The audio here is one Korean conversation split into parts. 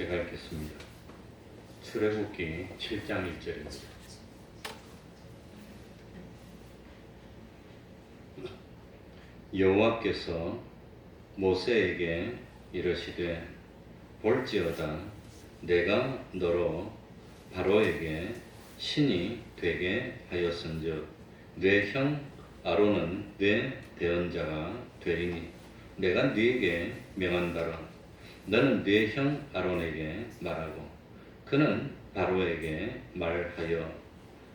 제가 읽겠습니다. 출애굽기 7장 1절입니다. 여호와께서 모세에게 이르시되 볼지어다 내가 너로 바로에게 신이 되게 하였은즉 네 형 아론은 네 대언자가 되리니 내가 네게 명한 바로 너는 네 형 아론에게 말하고 그는 바로에게 말하여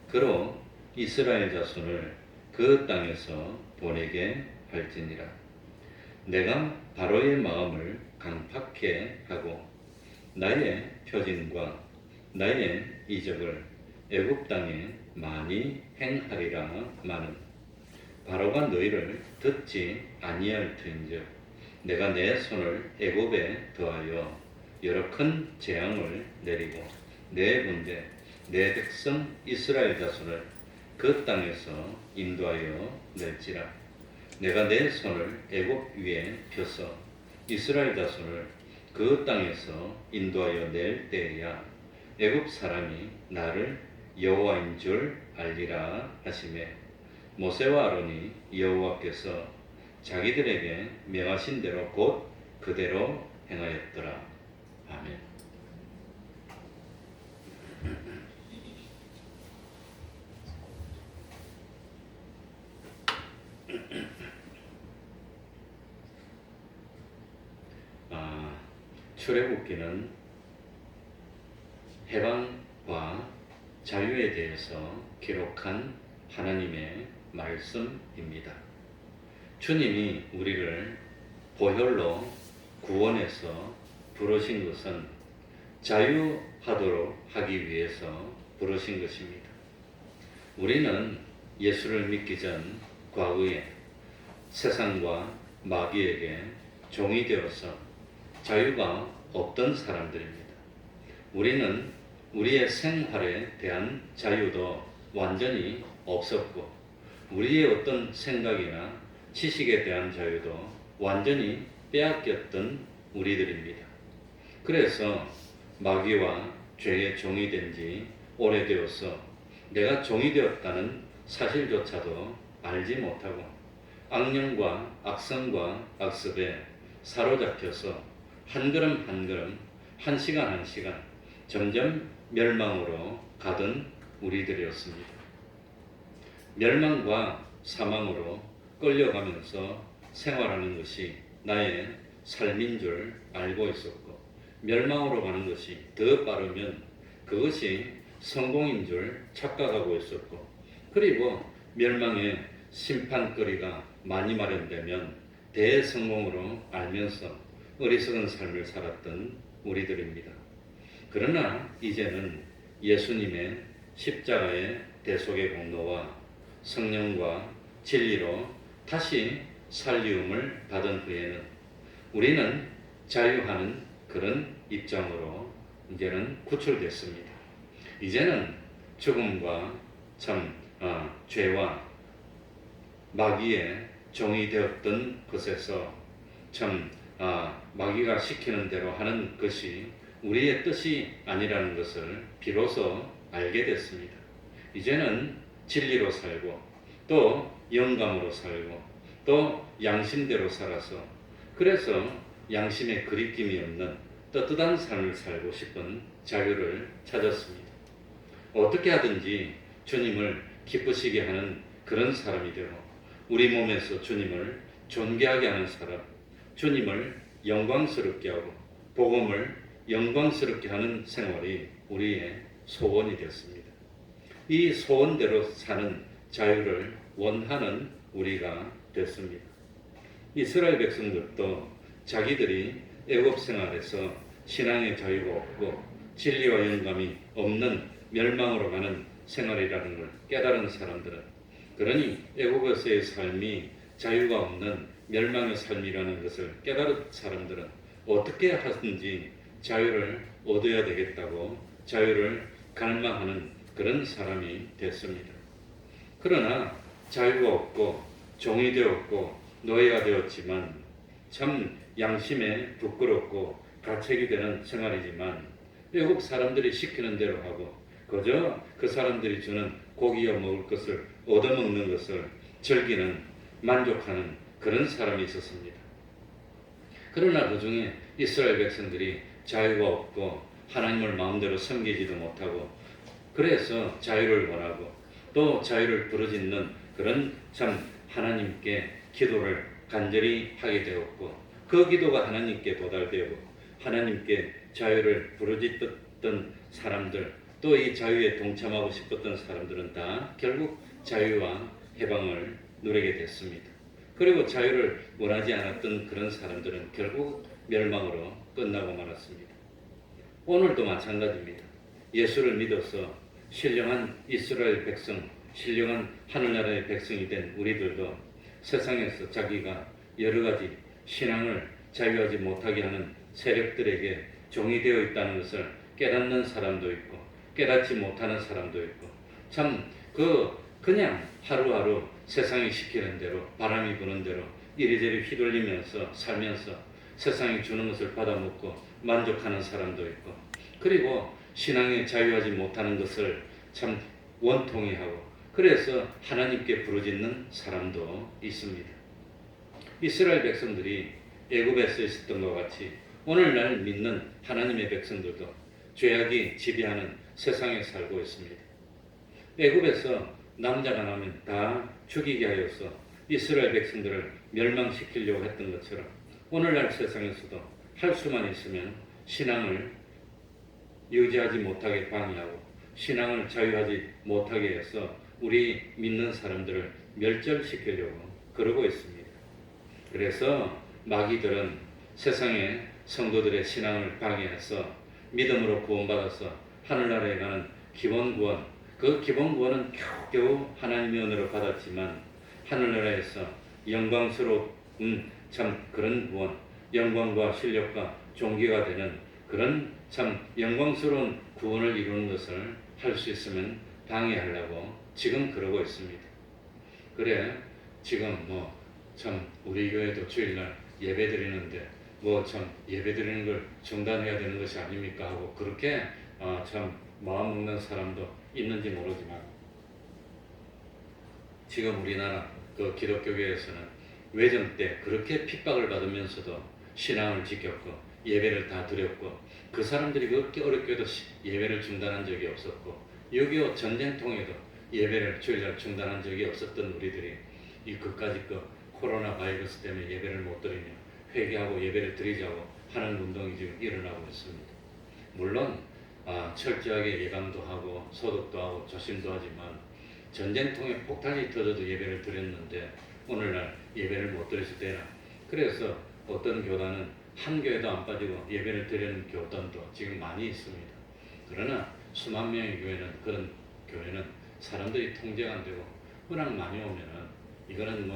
그로 이스라엘 자손을 그 땅에서 보내게 할지니라. 내가 바로의 마음을 강팍해 하고 나의 표징과 나의 이적을 애굽 땅에 많이 행하리라 마는 바로가 너희를 듣지 아니할 터인즉 내가 내 손을 애굽에 더하여 여러 큰 재앙을 내리고 내 군대 내 백성 이스라엘 자손을 그 땅에서 인도하여 낼지라. 내가 내 손을 애굽 위에 펴서 이스라엘 자손을 그 땅에서 인도하여 낼 때에야 애굽 사람이 나를 여호와인 줄 알리라 하시매 모세와 아론이 여호와께서 자기들에게 명하신 대로 곧 그대로 행하였더라. 아멘. 출애굽기는 해방과 자유에 대해서 기록한 하나님의 말씀입니다. 주님이 우리를 보혈로 구원해서 부르신 것은 자유하도록 하기 위해서 부르신 것입니다. 우리는 예수를 믿기 전 과거에 세상과 마귀에게 종이 되어서 자유가 없던 사람들입니다. 우리는 우리의 생활에 대한 자유도 완전히 없었고 우리의 어떤 생각이나 지식에 대한 자유도 완전히 빼앗겼던 우리들입니다. 그래서 마귀와 죄의 종이 된 지 오래되어서 내가 종이 되었다는 사실조차도 알지 못하고 악령과 악성과 악습에 사로잡혀서 한 걸음 한 걸음, 한 시간 한 시간 점점 멸망으로 가던 우리들이었습니다. 멸망과 사망으로 끌려가면서 생활하는 것이 나의 삶인 줄 알고 있었고 멸망으로 가는 것이 더 빠르면 그것이 성공인 줄 착각하고 있었고 그리고 멸망의 심판거리가 많이 마련되면 대성공으로 알면서 어리석은 삶을 살았던 우리들입니다. 그러나 이제는 예수님의 십자가의 대속의 공로와 성령과 진리로 다시 살리움을 받은 후에는 우리는 자유하는 그런 입장으로 이제는 구출됐습니다. 이제는 죽음과 죄와 마귀의 종이 되었던 것에서 마귀가 시키는 대로 하는 것이 우리의 뜻이 아니라는 것을 비로소 알게 됐습니다. 이제는 진리로 살고 또 영감으로 살고 또 양심대로 살아서 그래서 양심에 거리낌이 없는 떳떳한 삶을 살고 싶은 자유를 찾았습니다. 어떻게 하든지 주님을 기쁘시게 하는 그런 사람이 되고 우리 몸에서 주님을 존귀하게 하는 사람, 주님을 영광스럽게 하고 복음을 영광스럽게 하는 생활이 우리의 소원이 되었습니다. 이 소원대로 사는 자유를 원하는 우리가 됐습니다. 이스라엘 백성들도 자기들이 애굽 생활에서 신앙의 자유가 없고 진리와 영감이 없는 멸망으로 가는 생활이라는 걸 깨달은 사람들은 그러니 애굽에서의 삶이 자유가 없는 멸망의 삶이라는 것을 깨달은 사람들은 어떻게 하든지 자유를 얻어야 되겠다고 자유를 갈망하는 그런 사람이 됐습니다. 그러나 자유가 없고 종이 되었고 노예가 되었지만 참 양심에 부끄럽고 가책이 되는 생활이지만 외국 사람들이 시키는 대로 하고 그저 그 사람들이 주는 고기와 먹을 것을 얻어먹는 것을 즐기는 만족하는 그런 사람이 있었습니다. 그러나 그 중에 이스라엘 백성들이 자유가 없고 하나님을 마음대로 섬기지도 못하고 그래서 자유를 원하고 또 자유를 부르짖는 그런 참 하나님께 기도를 간절히 하게 되었고 그 기도가 하나님께 도달되고 하나님께 자유를 부르짖던 사람들 또 이 자유에 동참하고 싶었던 사람들은 다 결국 자유와 해방을 누리게 됐습니다. 그리고 자유를 원하지 않았던 그런 사람들은 결국 멸망으로 끝나고 말았습니다. 오늘도 마찬가지입니다. 예수를 믿어서 신령한 이스라엘 백성, 신령한 하늘나라의 백성이 된 우리들도 세상에서 자기가 여러 가지 신앙을 자유하지 못하게 하는 세력들에게 종이 되어 있다는 것을 깨닫는 사람도 있고 깨닫지 못하는 사람도 있고 참 그냥 하루하루 세상이 시키는 대로 바람이 부는 대로 이리저리 휘둘리면서 살면서 세상이 주는 것을 받아먹고 만족하는 사람도 있고 그리고 신앙에 자유하지 못하는 것을 참 원통해하고 그래서 하나님께 부르짖는 사람도 있습니다. 이스라엘 백성들이 애굽에서 있었던 것 같이 오늘날 믿는 하나님의 백성들도 죄악이 지배하는 세상에 살고 있습니다. 애굽에서 남자가 나면 다 죽이게 하여서 이스라엘 백성들을 멸망시키려고 했던 것처럼 오늘날 세상에서도 할 수만 있으면 신앙을 유지하지 못하게 방해하고 신앙을 자유하지 못하게 해서 우리 믿는 사람들을 멸절시키려고 그러고 있습니다. 그래서 마귀들은 세상의 성도들의 신앙을 방해해서 믿음으로 구원받아서 하늘나라에 가는 기본 구원 그 기본 구원은 겨우겨우 하나님의 은혜로 받았지만 하늘나라에서 영광스러운 참 그런 구원 영광과 실력과 존귀가 되는 그런 참 영광스러운 구원을 이루는 것을 할 수 있으면 방해하려고 지금 그러고 있습니다. 그래 지금 참 우리 교회도 주일날 예배 드리는데 참 예배 드리는 걸 중단해야 되는 것이 아닙니까 하고 그렇게 참 마음 먹는 사람도 있는지 모르지만 지금 우리나라 그 기독교계에서는 외정 때 그렇게 핍박을 받으면서도 신앙을 지켰고 예배를 다 드렸고 그 사람들이 그렇게 어렵게도 예배를 중단한 적이 없었고 6.25 전쟁통에도 예배를 주일날 중단한 적이 없었던 우리들이 이 그까짓 코로나 바이러스 때문에 예배를 못 드리며 회개하고 예배를 드리자고 하는 운동이 지금 일어나고 있습니다. 물론 철저하게 예방도 하고 소독도 하고 조심도 하지만 전쟁통에 폭탄이 터져도 예배를 드렸는데 오늘날 예배를 못 드려서 되나. 그래서 어떤 교단은 한 교회도 안 빠지고 예배를 드리는 교단도 지금 많이 있습니다. 그러나 수만 명의 교회는 그런 교회는 사람들이 통제가 안 되고 워낙 많이 오면은 이거는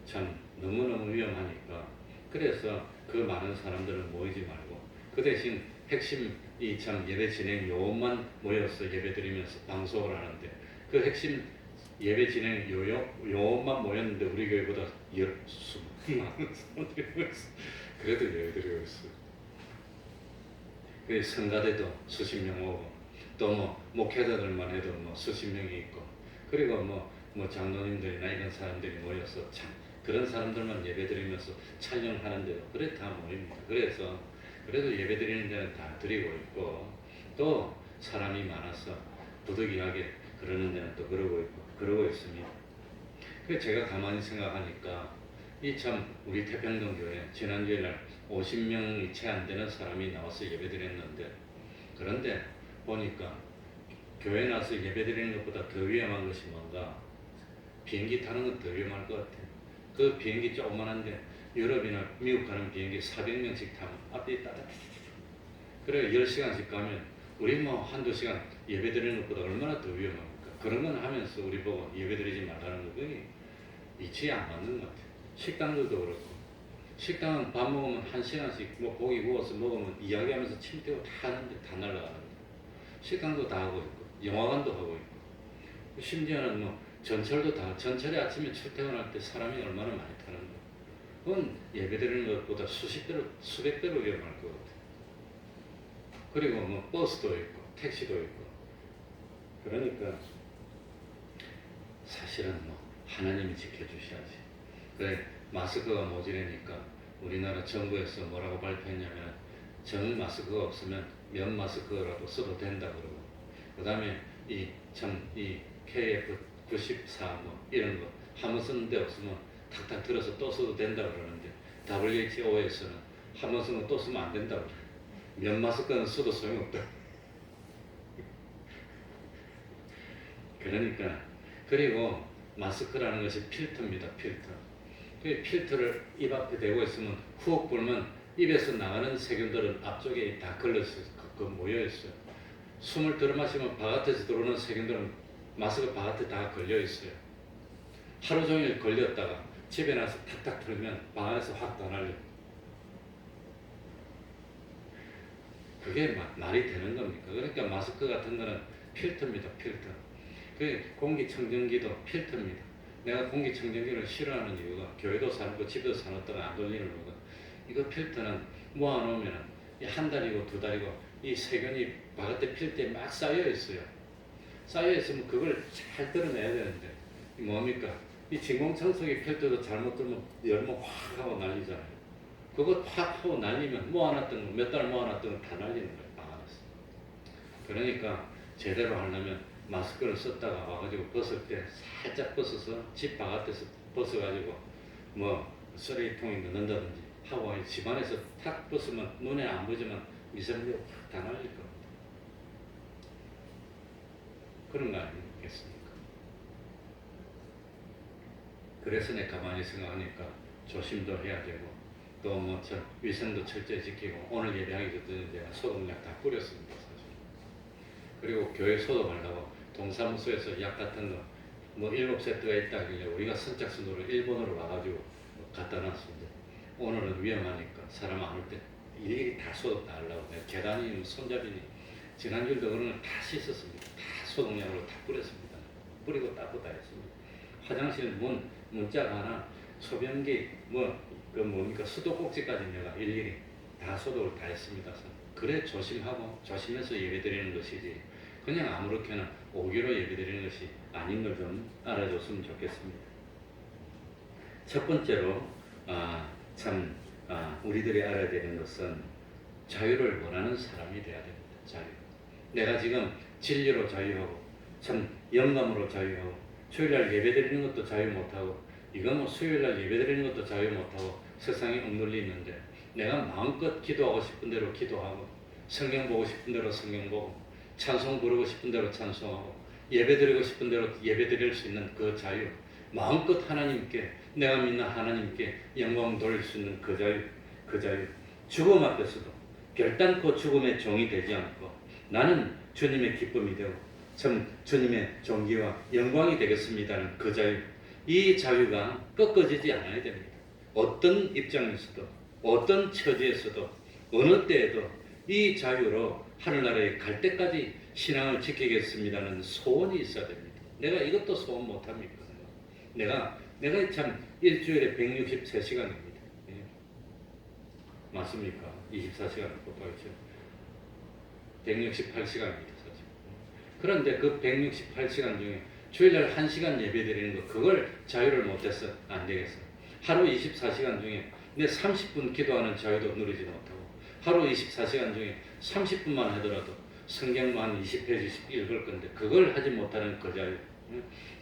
참 너무너무 위험하니까 그래서 그 많은 사람들은 모이지 말고 그 대신 핵심 이 참 예배 진행 요원만 모여서 예배 드리면서 방송을 하는데 그 핵심 예배 진행 요원만 모였는데 우리 교회보다 수많은 사람들이 모였어. 그래도 예배 드리고 있어. 그 성가대도 수십 명 오고 또 목회자들만 해도 수십 명이 있고 그리고 장로님들이나 이런 사람들이 모여서 참 그런 사람들만 예배 드리면서 촬영하는데도 그래 다 모입니다. 그래도 예배 드리는 데는 다 드리고 있고 또 사람이 많아서 부득이하게 그러는 데는 또 그러고 있습니다. 그래서 제가 가만히 생각하니까 이 참 우리 태평동 교회 지난주에 날 50명이 채 안 되는 사람이 나와서 예배 드렸는데 그런데 보니까 교회 나와서 예배 드리는 것보다 더 위험한 것이 뭔가 비행기 타는 건 더 위험할 것 같아요. 그 비행기 조그만한데 유럽이나 미국 가는 비행기 400명씩 타면 앞에 따라 그래 10시간씩 가면 우리 한두 시간 예배 드리는 것보다 얼마나 더 위험합니까? 그런 건 하면서 우리 보고 예배 드리지 말라는 거 그게 이치에 안 맞는 것 같아요. 식당들도 그렇고 식당은 밥 먹으면 1시간씩 고기 구워서 먹으면 이야기하면서 침 떼고 다 하는데 다 날아가는데 식당도 다 하고 있고 영화관도 하고 있고 심지어는 전철도 다 전철에 아침에 출퇴근할 때 사람이 얼마나 많이 타는데 그건 예배 드리는 것보다 수십 배로 수백 배로 위험할 것 같아요. 그리고 뭐 버스도 있고 택시도 있고. 그러니까 사실은 뭐 하나님이 지켜주셔야지. 그래, 마스크가 모자라니까 우리나라 정부에서 뭐라고 발표했냐면 정 마스크가 없으면 면 마스크라도 써도 된다 그러고, 그 다음에 이 KF94 뭐 이런 거 한번 쓰는데 없으면 탁탁 들어서 또 써도 된다 그러는데, WHO에서는 한번 쓰면 또 쓰면 안 된다고 그래요. 면 마스크는 써도 소용없다. 그러니까, 그리고 마스크라는 것이 필터입니다. 필터. 그 필터를 입 앞에 대고 있으면 훅 불면 입에서 나가는 세균들은 앞쪽에 다 걸려서 모여 있어요. 숨을 들어마시면 바깥에서 들어오는 세균들은 마스크 바깥에 다 걸려 있어요. 하루 종일 걸렸다가 집에 나서 탁탁 틀면 방 안에서 확 다 날려. 그게 말이 되는 겁니까? 그러니까 마스크 같은 거는 필터입니다. 필터. 그 공기청정기도 필터입니다. 내가 공기청정기를 싫어하는 이유가, 교회도 사놓고 집에도 사놨다가 안 돌리는 이유가, 이거 필터는 모아놓으면 한 달이고 두 달이고 이 세균이 바깥에 필터에 막 쌓여 있어요. 쌓여 있으면 그걸 잘 떨어내야 되는데 뭡니까? 이 진공청소기 필터도 잘못 들면 열면 확 하고 날리잖아요. 그거 확 하고 날리면 모아놨던 거, 몇 달 모아놨던 거 다 날리는 거예요, 방 안에서. 그러니까 제대로 하려면 마스크를 썼다가 와가지고 벗을 때 살짝 벗어서 집 바깥에서 벗어가지고 뭐 쓰레기통에 넣는다든지 하고, 집안에서 탁 벗으면 눈에 안 보지만 미세먼지가 확 다 날릴 겁니다. 그런 거 아니겠습니까? 그래서 내가 가만히 생각하니까 조심도 해야 되고, 또 뭐 위생도 철저히 지키고, 오늘 예배하기 전에 제가 소독약 다 뿌렸습니다, 사실. 그리고 교회 소독하려고 동사무소에서 약 같은 거 뭐 7세트가 있다길래 우리가 선착순으로 일본으로 와가지고 갖다 놨습니다. 오늘은 위험하니까 사람 안 올 때 일일이 다 소독 다 하려고. 내가 계단이 손잡이니 지난주에도 그런 걸 다 씻었습니다. 다 소독약으로 다 뿌렸습니다. 뿌리고 닦고 다 했습니다. 화장실 문짝 하나, 소변기 뭡니까 수도꼭지까지 내가 일일이 다 소독을 다 했습니다. 그래 조심하고 조심해서 예배드리는 것이지, 그냥 아무렇게나 오기로 예배드리는 것이 아닌 걸 좀 알아줬으면 좋겠습니다. 첫 번째로 우리들이 알아야 되는 것은 자유를 원하는 사람이 돼야 됩니다. 자유. 내가 지금 진리로 자유하고 영감으로 자유하고, 주일날 예배드리는 것도 자유 못하고, 이거 뭐 수요일날 예배드리는 것도 자유 못하고 세상에 억눌리 있는데, 내가 마음껏 기도하고 싶은 대로 기도하고, 성경 보고 싶은 대로 성경 보고, 찬송 부르고 싶은 대로 찬송하고, 예배드리고 싶은 대로 예배드릴 수 있는 그 자유, 마음껏 하나님께, 내가 믿는 하나님께 영광 돌릴 수 있는 그 자유, 죽음 앞에서도 결단코 죽음의 종이 되지 않고 나는 주님의 기쁨이 되고 주님의 존귀와 영광이 되겠습니다는 그 자유, 이 자유가 꺾어지지 않아야 됩니다. 어떤 입장에서도, 어떤 처지에서도, 어느 때에도 이 자유로 하늘나라에 갈 때까지 신앙을 지키겠습니다는 소원이 있어야 됩니다. 내가 이것도 소원 못합니까? 내가 참 일주일에 163시간입니다. 예. 맞습니까? 24시간을 곱하기죠. 168시간입니다. 사실. 그런데 그 168시간 중에 주일날 1시간 예배드리는 거, 그걸 자유를 못해서 안 되겠어. 하루 24시간 중에 내 30분 기도하는 자유도 누리지 못하고, 하루 24시간 중에 30분만 하더라도 성경만 20페이지씩 읽을 건데 그걸 하지 못하는 그 자유,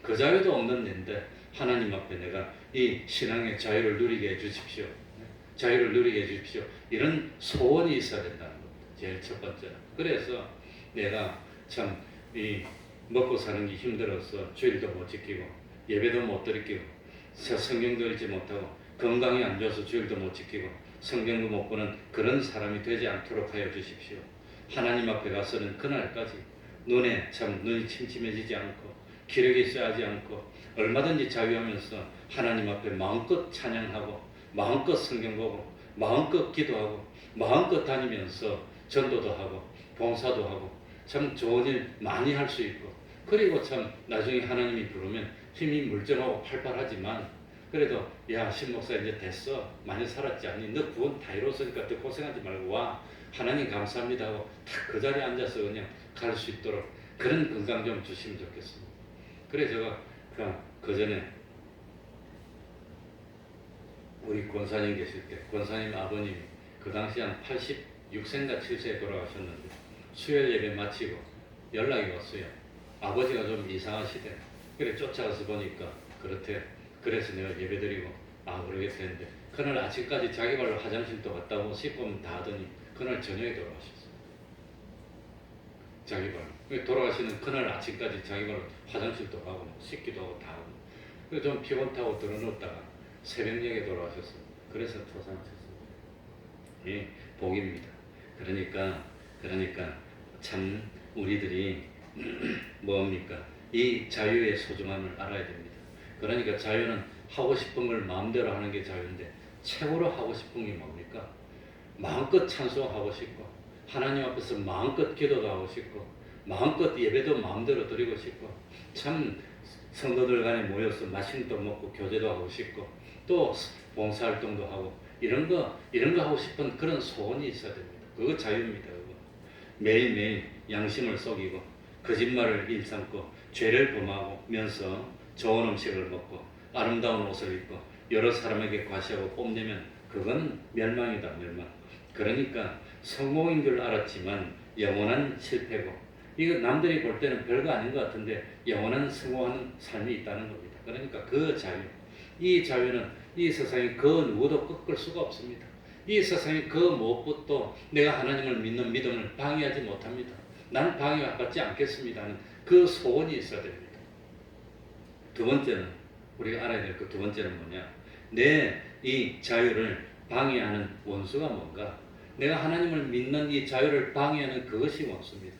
그 자유도 없는 데인데 하나님 앞에 내가 이 신앙의 자유를 누리게 해주십시오, 자유를 누리게 해주십시오, 이런 소원이 있어야 된다는 겁니다. 제일 첫 번째는. 그래서 내가 참 이 먹고 사는 게 힘들어서 주일도 못 지키고 예배도 못 드리고 성경도 읽지 못하고 건강이 안 좋아서 주일도 못 지키고 성경도 못 보는 그런 사람이 되지 않도록 하여 주십시오. 하나님 앞에 가서는 그날까지 눈이 침침해지지 않고 기력이 쌓이지 않고 얼마든지 자유하면서 하나님 앞에 마음껏 찬양하고 마음껏 성경 보고 마음껏 기도하고 마음껏 다니면서 전도도 하고 봉사도 하고 참 좋은 일 많이 할 수 있고, 그리고 참 나중에 하나님이 부르면 힘이 물정하고 팔팔하지만 그래도 야 신목사 이제 됐어, 많이 살았지 않니, 너 구원 다 이뤘으니까 더 고생하지 말고 와, 하나님 감사합니다 하고 딱 그 자리에 앉아서 그냥 갈 수 있도록 그런 건강 좀 주시면 좋겠습니다. 그래 제가 그 전에 우리 권사님 계실 때 권사님 아버님이 그 당시 한 86세인가 7세에 돌아가셨는데 수요일 예배 마치고 연락이 왔어요. 아버지가 좀 이상하시대. 그래 쫓아가서 보니까 그렇대. 그래서 내가 예배드리고 그러겠다 했는데 그날 아침까지 자기 발로 화장실도 갔다 오고 씻고 다 하더니 그날 저녁에 돌아가셨어요. 자기 발로. 돌아가시는 그날 아침까지 자기 발로 화장실도 가고 씻기도 하고 다 하고. 그래서 좀 피곤 타고 들어놓다가 새벽녘에 돌아가셨어요. 그래서 토상하셨습니다. 예, 복입니다. 그러니까 참 우리들이 뭡니까? 이 자유의 소중함을 알아야 됩니다. 그러니까 자유는 하고 싶은 걸 마음대로 하는 게 자유인데 최고로 하고 싶은 게 뭡니까? 마음껏 찬송하고 싶고 하나님 앞에서 마음껏 기도도 하고 싶고 마음껏 예배도 마음대로 드리고 싶고 참 성도들 간에 모여서 맛있는 거 먹고 교제도 하고 싶고 또 봉사활동도 하고 이런 거 하고 싶은 그런 소원이 있어야 됩니다. 그거 자유입니다. 그거. 매일매일 양심을 속이고 거짓말을 일삼고 죄를 범하면서 좋은 음식을 먹고 아름다운 옷을 입고 여러 사람에게 과시하고 뽐내면 그건 멸망이다. 멸망. 그러니까 성공인 줄 알았지만 영원한 실패고 이거 남들이 볼 때는 별거 아닌 것 같은데 영원한 성공하는 삶이 있다는 겁니다. 그러니까 그 자유, 이 자유는 이 세상에 그 누구도 꺾을 수가 없습니다. 이 세상에 그 무엇도 내가 하나님을 믿는 믿음을 방해하지 못합니다. 나는 방해받지 않겠습니다 하는 그 소원이 있어야 됩니다. 두 번째는 우리가 알아야 될 그 두 번째는 뭐냐? 내 이 자유를 방해하는 원수가 뭔가? 내가 하나님을 믿는 이 자유를 방해하는 그것이 원수입니다.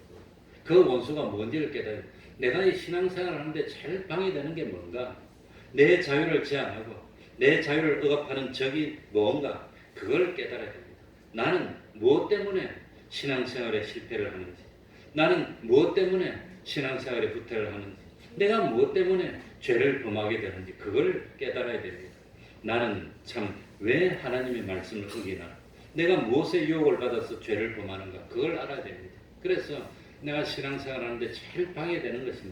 그 원수가 뭔지를 깨달아야 돼. 내가 이 신앙생활을 하는데 제일 방해되는 게 뭔가? 내 자유를 제한하고 내 자유를 억압하는 적이 뭔가? 그걸 깨달아야 됩니다. 나는 무엇 때문에 신앙생활에 실패를 하는지, 나는 무엇 때문에 신앙생활에 후퇴를 하는지, 내가 무엇 때문에 죄를 범하게 되는지 그걸 깨달아야 됩니다. 나는 참 왜 하나님의 말씀을 어기나, 내가 무엇에 유혹을 받아서 죄를 범하는가 그걸 알아야 됩니다. 그래서 내가 신앙생활 하는데 제일 방해되는 것이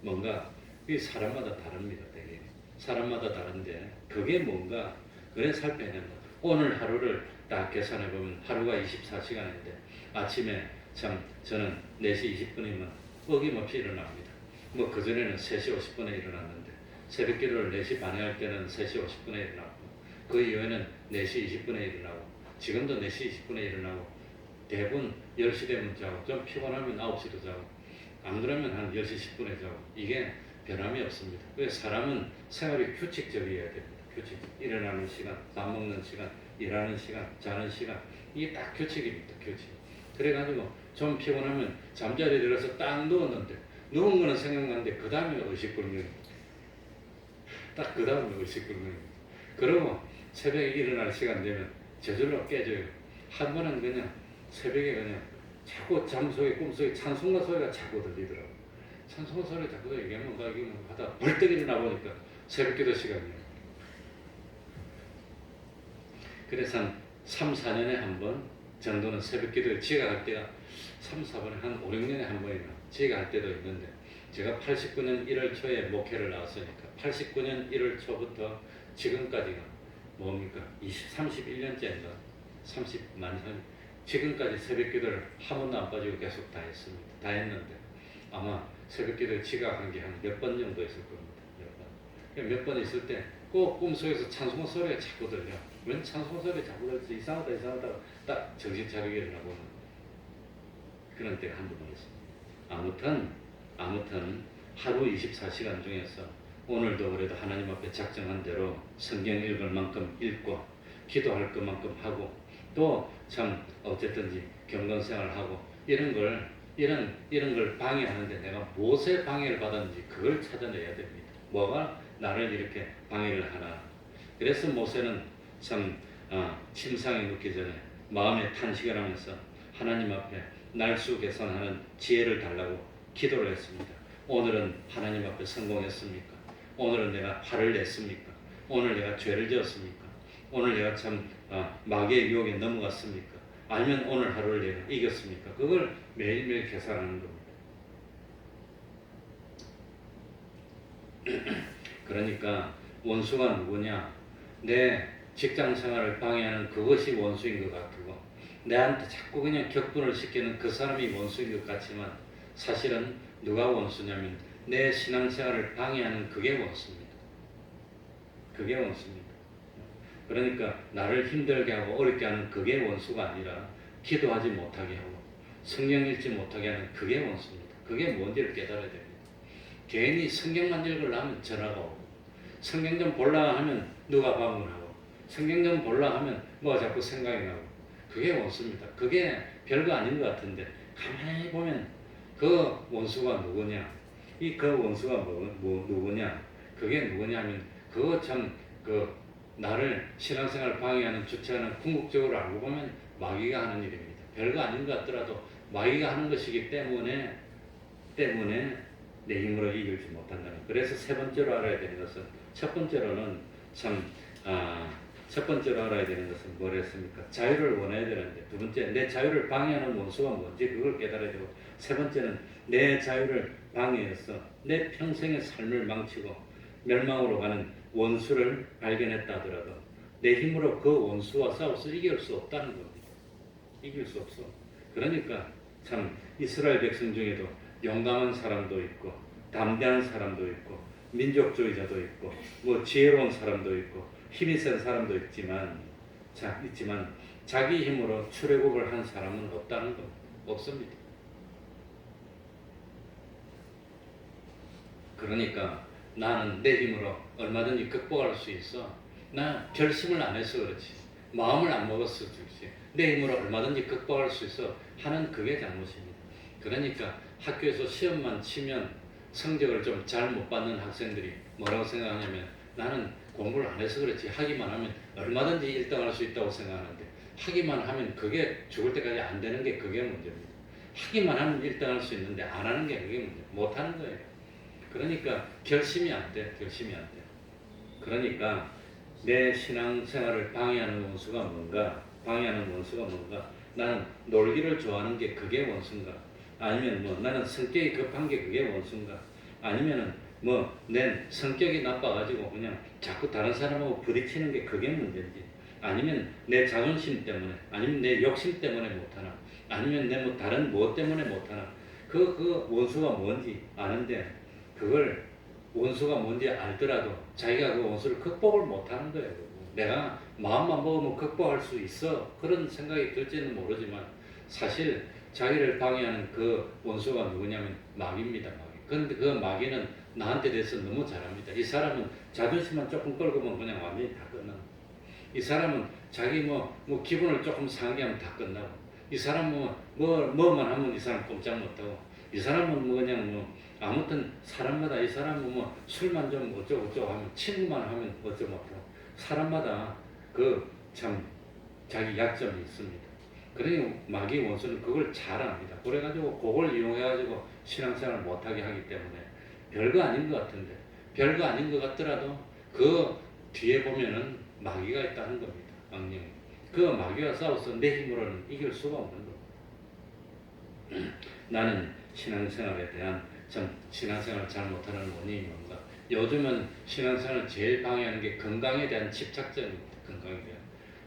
뭔가 이 사람마다 다릅니다. 되게 사람마다 다른데 그게 뭔가 그래 살펴야 된다. 오늘 하루를 딱 계산해 보면 하루가 24시간인데 아침에 참 저는 4시 20분이면 어김없이 일어납니다. 뭐 그전에는 3시 50분에 일어났는데 새벽 기도를 4시 반에 할 때는 3시 50분에 일어나고 그 이후에는 4시 20분에 일어나고 지금도 4시 20분에 일어나고 대부분 10시 되면 자고 좀 피곤하면 9시도 자고 안 그러면 한 10시 10분에 자고 이게 변함이 없습니다. 그래서 사람은 생활이 규칙적이어야 됩니다. 규칙. 일어나는 시간, 밥 먹는 시간, 일하는 시간, 자는 시간 이게 딱 규칙입니다. 규칙. 그래가지고 좀 피곤하면 잠자리에 들어서 딱 누웠는데 누운 거는 생각나는데 그 다음에 의식불명. 딱 그 다음에 의식불명. 그러고 새벽에 일어날 시간 되면 저절로 깨져요. 한 번은 그냥 새벽에 그냥 자꾸 잠속에 꿈속에 찬송가 소리가 자꾸 들리더라고요. 찬송가 소리가 자꾸 들리면 이게 하다 벌떡 일어나 보니까 새벽 기도 시간이에요. 그래서 한 3, 4년에 한 번 정도는 새벽 기도를 지각할 때가 3, 4번에 한 5, 6년에 한 번이나 지각할 때도 있는데 제가 89년 1월 초에 목회를 나왔으니까 89년 1월 초부터 지금까지가 뭡니까? 31년째인가? 30만 년 지금까지 새벽 기도를 한 번도 안 빠지고 계속 다 했습니다. 다 했는데 아마 새벽 기도를 지각한 게 한 몇 번 정도 있을 겁니다. 몇 번 있을 때 꼭 꿈속에서 찬송 소리가 자꾸 들려. 웬 찬송 소리가 자꾸 들려서 이상하다 딱 정신 차리게 일어나보는 그런 때가 한두 번 있습니다. 아무튼 하루 24시간 중에서 오늘도 그래도 하나님 앞에 작정한 대로 성경 읽을 만큼 읽고 기도할 것만큼 하고 또 참 어쨌든지 경건생활하고 이런 걸 방해하는데 내가 무엇에 방해를 받았는지 그걸 찾아내야 됩니다. 뭐가 나를 이렇게 방해를 하나. 그래서 모세는 참 침상에 눕기 전에 마음에 탄식을 하면서 하나님 앞에 날수 계산하는 지혜를 달라고 기도를 했습니다. 오늘은 하나님 앞에 성공했습니까? 오늘은 내가 화를 냈습니까? 오늘 내가 죄를 지었습니까? 오늘 내가 참 마귀의 유혹에 넘어갔습니까? 아니면 오늘 하루를 내가 이겼습니까? 그걸 매일매일 계산하는 겁니다. 그러니까 원수가 누구냐? 내 직장 생활을 방해하는 그것이 원수인 것 같고, 내한테 자꾸 그냥 격분을 시키는 그 사람이 원수인 것 같지만, 사실은 누가 원수냐면 내 신앙생활을 방해하는 그게 원수입니다. 그게 원수입니다. 그러니까 나를 힘들게 하고 어렵게 하는 그게 원수가 아니라, 기도하지 못하게 하고 성경 읽지 못하게 하는 그게 원수입니다. 그게 뭔지를 깨달아야 됩니다. 괜히 성경만 읽으려면 전화가 오고, 성경 좀 볼라 하면 누가 방문하고, 성경 좀 볼라 하면 뭐가 자꾸 생각이 나고, 그게 원수입니다. 그게 별거 아닌 것 같은데 가만히 보면 그 원수가 누구냐? 그 원수가 누구냐? 그게 누구냐면 그거 참 나를 신앙생활 방해하는 주체하는 궁극적으로 알고 보면 마귀가 하는 일입니다. 별거 아닌 것 같더라도 마귀가 하는 것이기 때문에 내 힘으로 이길지 못한다는. 그래서 세 번째로 알아야 되는 것은, 첫 번째로는 첫 번째로 알아야 되는 것은 뭐랬습니까? 자유를 원해야 되는데, 두 번째 내 자유를 방해하는 원수가 뭔지 그걸 깨달아야 되고, 세 번째는 내 자유를 방해해서 내 평생의 삶을 망치고 멸망으로 가는 원수를 발견했다 하더라도 내 힘으로 그 원수와 싸워서 이길 수 없다는 겁니다. 이길 수 없어. 그러니까 참 이스라엘 백성 중에도 용감한 사람도 있고 담대한 사람도 있고 민족주의자도 있고 뭐 지혜로운 사람도 있고 힘이 센 사람도 있지만 자기 힘으로 출애굽을 한 사람은 없다는 겁니다. 없습니다. 그러니까 나는 내 힘으로 얼마든지 극복할 수 있어. 나 결심을 안 해서 그렇지, 마음을 안 먹었어 그렇지, 내 힘으로 얼마든지 극복할 수 있어 하는 그게 잘못입니다. 그러니까 학교에서 시험만 치면 성적을 좀 잘 못 받는 학생들이 뭐라고 생각하냐면, 나는 공부를 안 해서 그렇지 하기만 하면 얼마든지 1등 할 수 있다고 생각하는데, 하기만 하면 그게 죽을 때까지 안 되는 게 그게 문제입니다. 하기만 하면 1등 할 수 있는데 안 하는 게 그게 문제, 못 하는 거예요. 그러니까 결심이 안 돼. 그러니까 내 신앙생활을 방해하는 원수가 뭔가? 나는 놀기를 좋아하는 게 그게 원수인가? 아니면 뭐 나는 성격이 급한 게 그게 원수인가? 아니면은 뭐 내 성격이 나빠가지고 그냥 자꾸 다른 사람하고 부딪히는 게 그게 문제인지, 아니면 내 자존심 때문에, 아니면 내 욕심 때문에 못하나, 아니면 내 뭐 다른 무엇 때문에 못하나, 그 원수가 뭔지 아는데, 그걸 원수가 뭔지 알더라도 자기가 그 원수를 극복을 못하는 거예요. 내가 마음만 먹으면 극복할 수 있어, 그런 생각이 들지는 모르지만 사실 자기를 방해하는 그 원수가 누구냐면 마귀입니다. 마귀. 그런데 그 마귀는 나한테 대해서 너무 잘합니다. 이 사람은 자존심만 조금 끌고면 그냥 완전히 다 끝나고, 이 사람은 자기 뭐 기분을 조금 상하게 하면 다 끝나고, 이 사람은 뭐만 하면 이 사람 꼼짝 못하고, 이 사람은 뭐 그냥 아무튼 사람마다, 이 사람은 뭐 술만 좀 어쩌고 하면, 친구만 하면 어쩌고 못하고, 사람마다 그 참 자기 약점이 있습니다. 그러니 마귀 원수는 그걸 잘 압니다. 그래가지고 그걸 이용해가지고 신앙생활을 못하게 하기 때문에, 별거 아닌 것 같은데, 별거 아닌 것 같더라도 그 뒤에 보면은 마귀가 있다는 겁니다. 악령이. 그 마귀와 싸워서 내 힘으로는 이길 수가 없는 겁니다. 나는 신앙생활에 대한 신앙생활을 잘 못하는 원인이 뭔가? 요즘은 신앙생활을 제일 방해하는 게 건강에 대한 집착점입니다. 건강에 대한.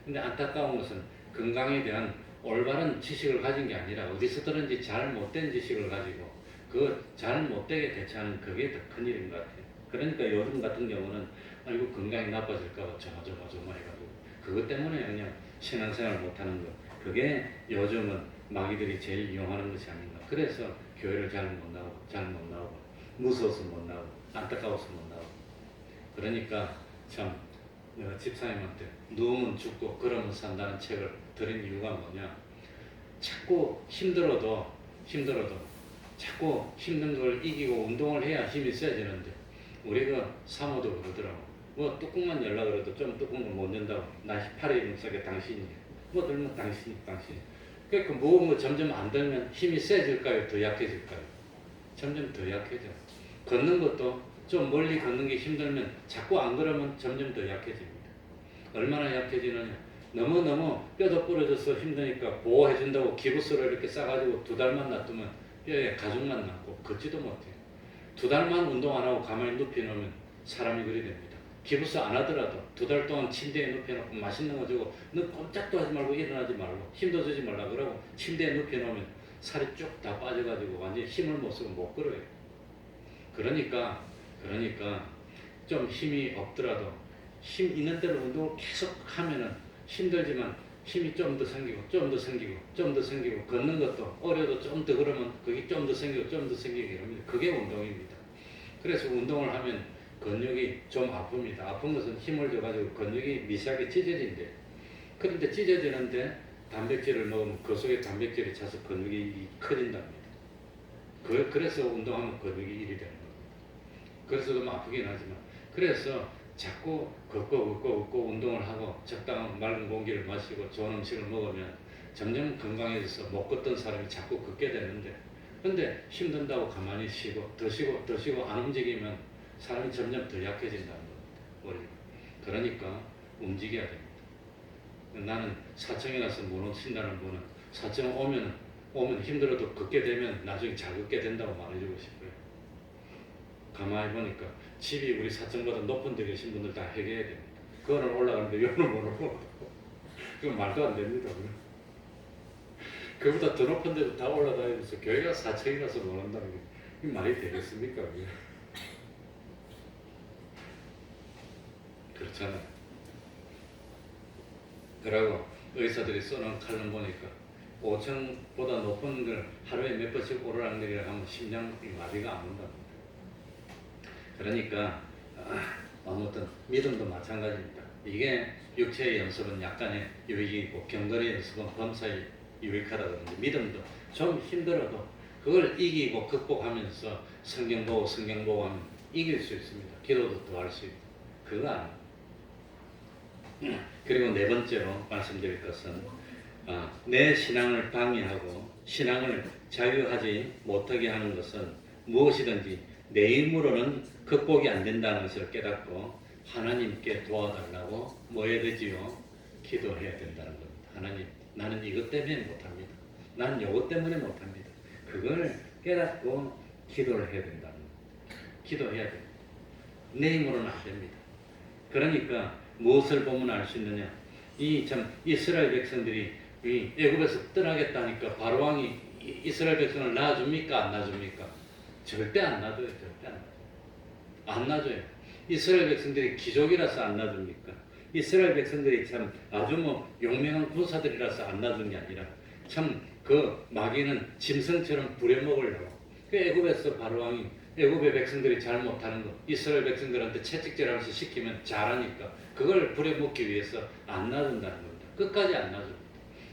근데 안타까운 것은 건강에 대한 올바른 지식을 가진 게 아니라 어디서든지 잘못된 지식을 가지고 그 잘못되게 대처하는 그게 더 큰 일인 것 같아요. 그러니까 요즘 같은 경우는 이거 건강이 나빠질까봐 조마조마 해가지고 그것 때문에 그냥 신앙생활을 못하는 것, 그게 요즘은 마귀들이 제일 이용하는 것이 아닌가. 그래서 교회를 잘 못 나오고 무서워서 못 나오고 안타까워서 못 나오고. 그러니까 참 내가 집사님한테 누우면 죽고 걸으면 산다는 책을 드린 이유가 뭐냐, 자꾸 힘들어도 자꾸 힘든 걸 이기고 운동을 해야 힘이 세지는데, 우리가 사모도 그러더라고. 뭐 뚜껑만 열라 그래도 좀 뚜껑을 못 연다고. 나 팔에 묵사게 당신이 뭐 들면 당신이. 그러니까 뭐 점점 안 들면 힘이 세질까요? 더 약해질까요? 점점 더 약해져. 걷는 것도 좀 멀리 걷는 게 힘들면 자꾸 안 걸으면 점점 더 약해집니다. 얼마나 약해지느냐? 너무너무 뼈도 부러져서 힘드니까 보호해준다고 기부스를 이렇게 싸가지고 2달만 놔두면 뼈에 가죽만 남고 걷지도 못해요. 2달만 운동 안 하고 가만히 눕혀놓으면 사람이 그리 됩니다. 기부스 안 하더라도 2달 동안 침대에 눕혀놓고 맛있는 거 주고 너 꼼짝도 하지 말고 일어나지 말고 힘도 주지 말라 그러고 침대에 눕혀놓으면 살이 쭉 다 빠져가지고 완전히 힘을 못 쓰고 못 걸어요. 그러니까 좀 힘이 없더라도 힘 있는 대로 운동을 계속 하면은 힘들지만 힘이 좀 더 생기고 좀 더 생기고 좀 더 생기고 걷는 것도 어려도 좀 더 그러면 그게 좀 더 생기고 좀 더 생기고 이럽니다. 그게 운동입니다. 그래서 운동을 하면 근육이 좀 아픕니다. 아픈 것은 힘을 줘가지고 근육이 미세하게 찢어진대. 그런데 찢어지는데 단백질을 먹으면 그 속에 단백질이 차서 근육이 커진답니다. 그래서 운동하면 근육이 일이 되는 겁니다. 그래서 좀 아프긴 하지만 그래서 자꾸 걷고 운동을 하고 적당한 맑은 공기를 마시고 좋은 음식을 먹으면 점점 건강해져서 못 걷던 사람이 자꾸 걷게 되는데 근데 힘든다고 가만히 쉬고 더 쉬고 안 움직이면 사람이 점점 더 약해진다는 겁니다. 그러니까 움직여야 됩니다. 나는 사청에 가서 못 친다는 분은 사청 오면 힘들어도 걷게 되면 나중에 잘 걷게 된다고 말해주고 싶어요. 가만히 보니까 집이 우리 사청보다 높은 데 계신 분들 다 해결해야 됩니다. 그거는 올라가는데 요는 못 오고 그건 말도 안 됩니다. 그보다 더 높은 데도 다 올라다니면서 교회가 사청이라서 못 온다는 게 말이 되겠습니까? 그렇잖아요. 그러고 의사들이 써놓은 칼럼 보니까 5층보다 높은 걸 하루에 몇 번씩 오르락내리락 하면 심장이 마비가 안 온답니다. 그러니까 아무튼 믿음도 마찬가지입니다. 이게 육체의 연습은 약간의 유익이고 경건의 연습은 범사에 유익하다 그러는데 믿음도 좀 힘들어도 그걸 이기고 극복하면서 성경 보고 하면 이길 수 있습니다. 기도도 더 할 수 있고 그거 아니에요. 그리고 네 번째로 말씀드릴 것은 내 신앙을 방해하고 신앙을 자유하지 못하게 하는 것은 무엇이든지 내 힘으로는 극복이 안 된다는 것을 깨닫고 하나님께 도와달라고 뭐 해야 되지요? 기도해야 된다는 겁니다. 하나님, 나는 이것 때문에 못합니다. 나는 이것 때문에 못합니다. 그걸 깨닫고 기도를 해야 된다는 겁니다. 기도해야 됩니다. 내 힘으로는 안 됩니다. 그러니까 무엇을 보면 알 수 있느냐? 이스라엘 백성들이 애굽에서 떠나겠다니까 바로 왕이 이스라엘 백성을 놔줍니까? 안 놔줍니까? 절대 안 놔줘요. 절대 안 놔줘요. 이스라엘 백성들이 기족이라서 안 놔줍니까? 이스라엘 백성들이 참 아주 용맹한 군사들이라서 안 놔준 게 아니라 참 그 마귀는 짐승처럼 부려먹으려고 그 애굽에서 바로 왕이 애굽의 백성들이 잘 못하는 거 이스라엘 백성들한테 채찍질하면서 시키면 잘하니까 그걸 부려먹기 위해서 안 놔준다는 겁니다. 끝까지 안 놔줍니다.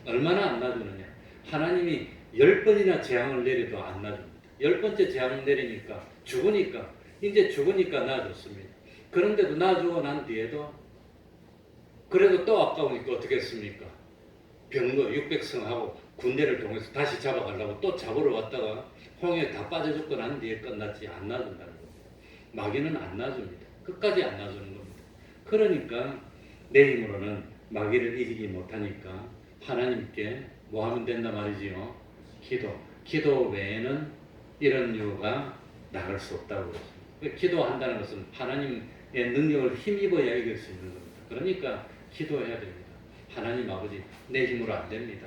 얼마나 안 놔주느냐? 하나님이 10번이나 재앙을 내려도 안 놔줍니다. 10번째 재앙을 내리니까 이제 죽으니까 놔줬습니다. 그런데도 놔주고 난 뒤에도 그래도 또 아까우니까 어떻게 했습니까? 병거 600성하고 군대를 통해서 다시 잡아가려고 또 잡으러 왔다가 홍해에 다 빠져 죽고 난 뒤에 끝났지 안 놔준다는 겁니다. 마귀는 안 놔줍니다. 끝까지 안 놔주는 겁니다. 그러니까 내 힘으로는 마귀를 이기지 못하니까 하나님께 뭐 하면 된다 말이지요? 기도 외에는 이런 이유가 나갈 수 없다고 그랬습니다. 기도한다는 것은 하나님의 능력을 힘입어야 이길 수 있는 겁니다. 그러니까 기도해야 됩니다. 하나님 아버지 내 힘으로 안 됩니다.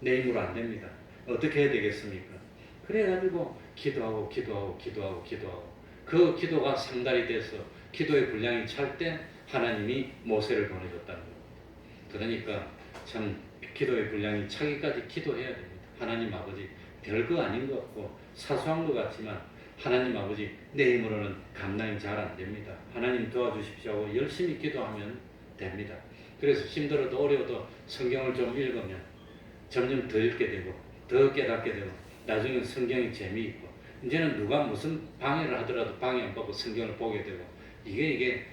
내 힘으로 안 됩니다. 어떻게 해야 되겠습니까? 그래가지고 기도하고 그 기도가 상달이 돼서 기도의 분량이 찰 때 하나님이 모세를 보내줬다는 겁니다. 그러니까 참 기도의 분량이 차기까지 기도해야 됩니다. 하나님 아버지 별거 아닌 것 같고 사소한 것 같지만 하나님 아버지 내 힘으로는 감당이 잘 안 됩니다. 하나님 도와주십시오 하고 열심히 기도하면 됩니다. 그래서 힘들어도 어려워도 성경을 좀 읽으면 점점 더 읽게 되고 더 깨닫게 되고 나중에 성경이 재미있고 이제는 누가 무슨 방해를 하더라도 방해 안 받고 성경을 보게 되고 이게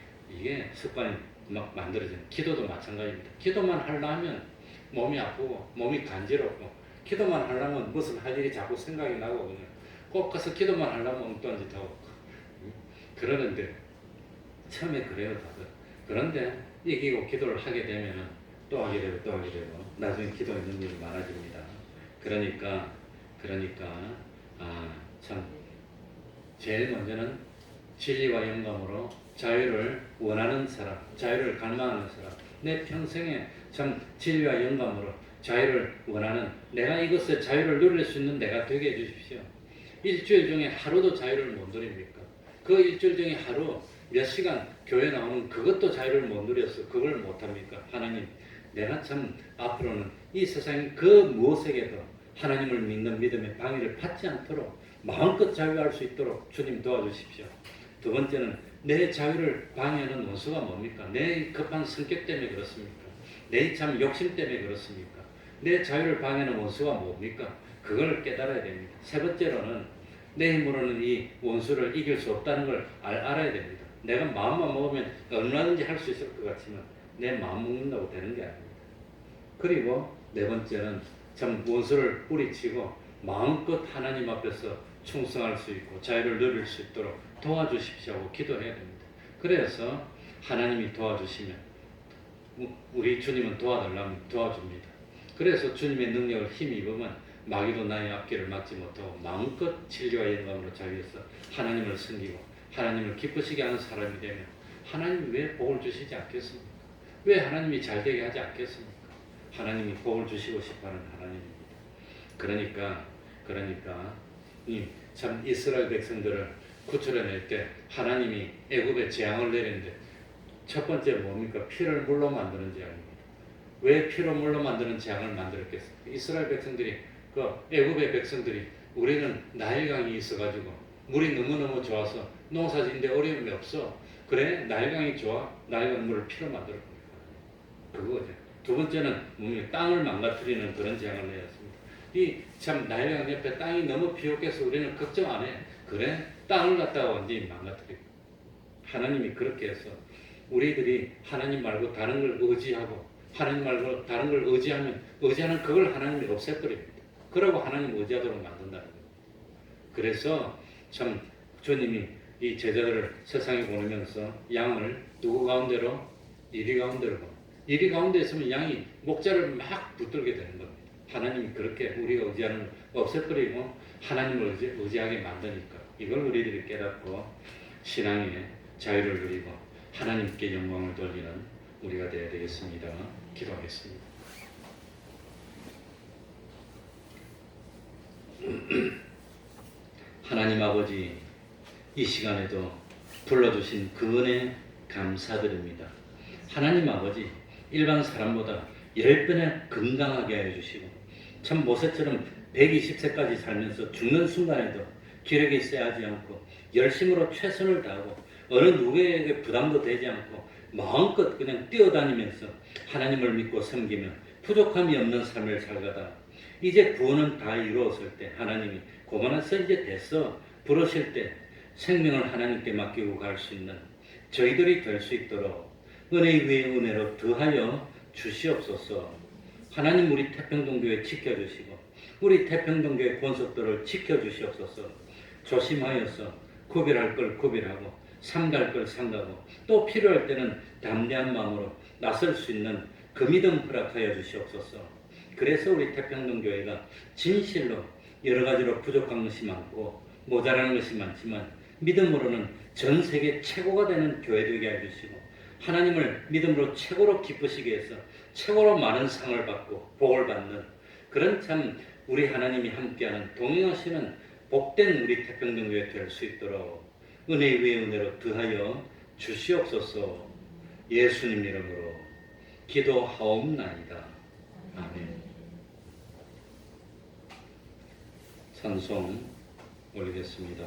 습관이 막 만들어지는 기도도 마찬가지입니다. 기도만 하려면 몸이 아프고 몸이 간지럽고 기도만 하려면 무슨 할 일이 자꾸 생각이 나고 그냥 꼭 가서 기도만 하려면 엉뚱한 짓 하고 그러는데 처음에 그래요 다들. 그런데 이기고 기도를 하게 되면은 또 하게 되고 또 하게 되고 나중에 기도 있는 일이 많아집니다. 그러니까 참 제일 먼저는 진리와 영감으로 자유를 원하는 사람, 자유를 갈망하는 사람, 내 평생에 참 진리와 영감으로 자유를 원하는, 내가 이것의 자유를 누릴 수 있는 내가 되게 해주십시오. 일주일 중에 하루도 자유를 못 누립니까? 그 일주일 중에 하루 몇 시간 교회 나오는 그것도 자유를 못 누려서 그걸 못합니까? 하나님, 내가 참 앞으로는 이 세상 그 무엇에게도 하나님을 믿는 믿음의 방해를 받지 않도록 마음껏 자유할 수 있도록 주님 도와주십시오. 두 번째는 내 자유를 방해하는 원수가 뭡니까? 내 급한 성격 때문에 그렇습니까? 내 참 욕심 때문에 그렇습니까? 내 자유를 방해하는 원수가 뭡니까? 그걸 깨달아야 됩니다. 세 번째로는 내 힘으로는 이 원수를 이길 수 없다는 걸 알아야 됩니다. 내가 마음만 먹으면 얼마든지 할 수 있을 것 같지만 내 마음 먹는다고 되는 게 아닙니다. 그리고 네 번째는 참 원수를 뿌리치고 마음껏 하나님 앞에서 충성할 수 있고 자유를 누릴 수 있도록 도와주십시오 하고 기도해야 됩니다. 그래서 하나님이 도와주시면 우리 주님은 도와달라면 도와줍니다. 그래서 주님의 능력을 힘입으면 마귀도 나의 앞길을 막지 못하고 마음껏 진리와 영광으로 자유해서 하나님을 섬기고 하나님을 기쁘시게 하는 사람이 되면 하나님이 왜 복을 주시지 않겠습니까? 왜 하나님이 잘되게 하지 않겠습니까? 하나님이 복을 주시고 싶어하는 하나님입니다. 그러니까 참 이스라엘 백성들을 구출해낼 때 하나님이 애굽에 재앙을 내리는데 첫 번째 뭡니까? 피를 물로 만드는 재앙입니다. 왜 피로 물로 만드는 재앙을 만들었겠습니까? 이스라엘 백성들이 애굽의 백성들이 우리는 나일강이 있어가지고 물이 너무너무 좋아서 농사짓는데 어려움이 없어. 그래 나일강이 좋아. 나일강 물을 피로 만들어 버립니다. 그거죠. 두 번째는 땅을 망가뜨리는 그런 재앙을 내었습니다. 이 참 나일강 옆에 땅이 너무 비옥해서 우리는 걱정 안 해. 그래 땅을 갖다가 완전히 망가뜨리고 하나님이 그렇게 해서 우리들이 하나님 말고 다른 걸 의지하고 하나님 말고 다른 걸 의지하는 그걸 하나님이 없애버립니다. 그러고 하나님 의지하도록 만든다는 거예요. 그래서 참 주님이 이 제자들을 세상에 보내면서 양을 누구 가운데로? 이리 가운데로 보내. 이리 가운데 있으면 양이 목자를 막 붙들게 되는 겁니다. 하나님이 그렇게 우리가 의지하는 걸 없애버리고 하나님을 의지하게 만드니까 이걸 우리들이 깨닫고 신앙의 자유를 누리고 하나님께 영광을 돌리는 우리가 되어야 되겠습니다. 기도하겠습니다. 하나님 아버지, 이 시간에도 불러주신 그 은혜 감사드립니다. 하나님 아버지, 일반 사람보다 10배나 건강하게 해주시고 참 모세처럼 120세까지 살면서 죽는 순간에도 기력이 쎄하지 않고 열심으로 최선을 다하고 어느 누구에게 부담도 되지 않고 마음껏 그냥 뛰어다니면서 하나님을 믿고 섬기며 부족함이 없는 삶을 살다가 이제 구원은 다 이루었을 때 하나님이 고만해서 이제 됐어 부르실 때 생명을 하나님께 맡기고 갈 수 있는 저희들이 될 수 있도록 은혜 위에 은혜로 더하여 주시옵소서. 하나님 우리 태평동교회 지켜주시고 우리 태평동교회 권속들을 지켜주시옵소서. 조심하여서 구별할 걸 구별하고 삼갈 걸 삼가고 또 필요할 때는 담대한 마음으로 나설 수 있는 그 믿음 허락하여 주시옵소서. 그래서 우리 태평동교회가 진실로 여러 가지로 부족한 것이 많고 모자라는 것이 많지만 믿음으로는 전 세계 최고가 되는 교회 되게 해주시고 하나님을 믿음으로 최고로 기쁘시게 해서 최고로 많은 상을 받고 복을 받는 그런 참 우리 하나님이 함께하는 동행하시는 복된 우리 태평동교회 될 수 있도록 은혜 위에 은혜로 더하여 주시옵소서. 예수님 이름으로 기도하옵나이다. 아멘. 찬송 올리겠습니다.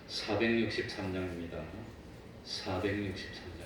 463장입니다. 463장.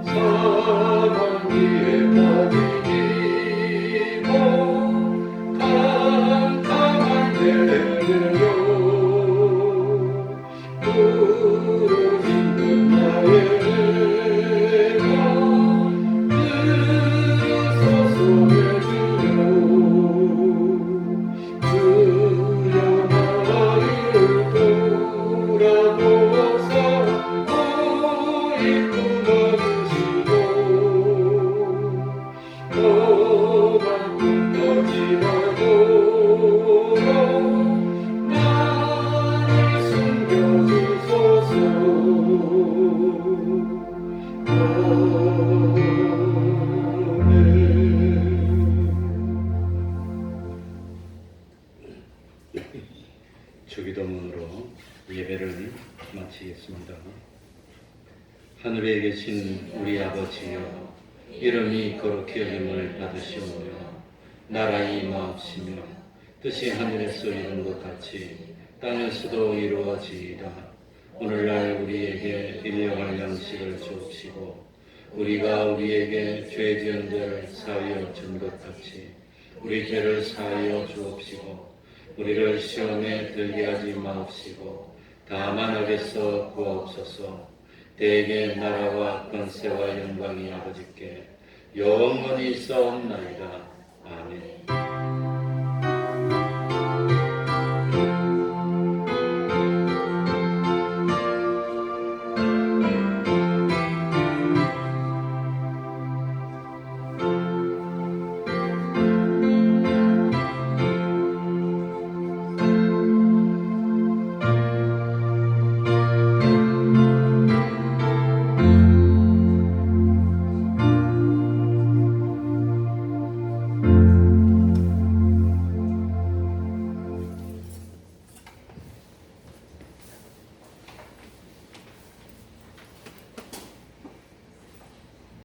사망 위에 빠지고 캄캄한 데로 부르짖는 나의 맘 들으소서 주여 나를 돌아보사 우리 품어주시고 험한 꿈까지라도 나를 숨겨주소서. 주기도문으로 예배를 마치겠습니다. 하늘에 계신 우리 아버지여, 이름이 거룩히 여김을 받으시오며 나라의 임하옵시며 뜻이 하늘에서 이룬 것 같이 땅에서도 이루어지이다. 오늘날 우리에게 일용할 양식을 주옵시고 우리가 우리에게 죄 지은 데를 사하여 준 것 같이 우리 죄를 사하여 주옵시고 우리를 시험에 들게 하지 마옵시고 다만 악에서 구하옵소서. 대개 나라와 권세와 영광이 아버지께 영원히 있사옵나이다. 아멘.